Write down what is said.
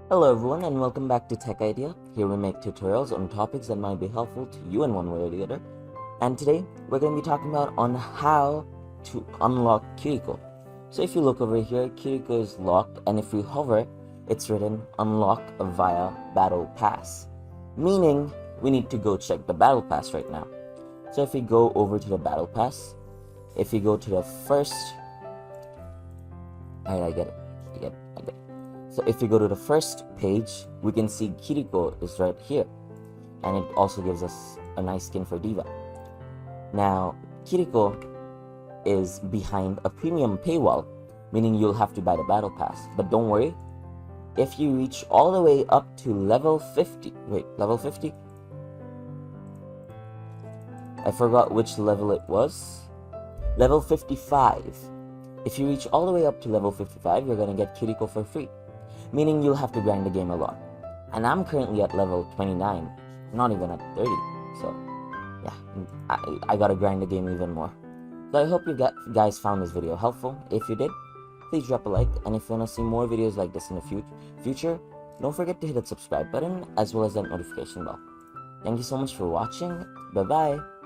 Hello everyone and welcome back to Tech Idea. Here we make tutorials on topics that might be helpful to you in one way or the other. And today we're going to be talking about on how to unlock Kiriko. So if you look over here, Kiriko is locked, and if we hover, it's written unlock via battle pass. Meaning we need to go check the battle pass right now. So if we go over to the battle pass, if we go to the first... Alright, I get it. So if we go to the first page, we can see Kiriko is right here. And it also gives us a nice skin for Diva. Now, Kiriko is behind a premium paywall, meaning you'll have to buy the battle pass. But don't worry, if you reach all the way up to level 50... Wait, level 50? I forgot which level it was. Level 55. If you reach all the way up to level 55, you're gonna get Kiriko for free. Meaning you'll have to grind the game a lot. And I'm currently at level 29, not even at 30. So, yeah, I gotta grind the game even more. So I hope you guys found this video helpful. If you did, please drop a like. And if you wanna see more videos like this in the future, don't forget to hit that subscribe button as well as that notification bell. Thank you so much for watching. Bye-bye.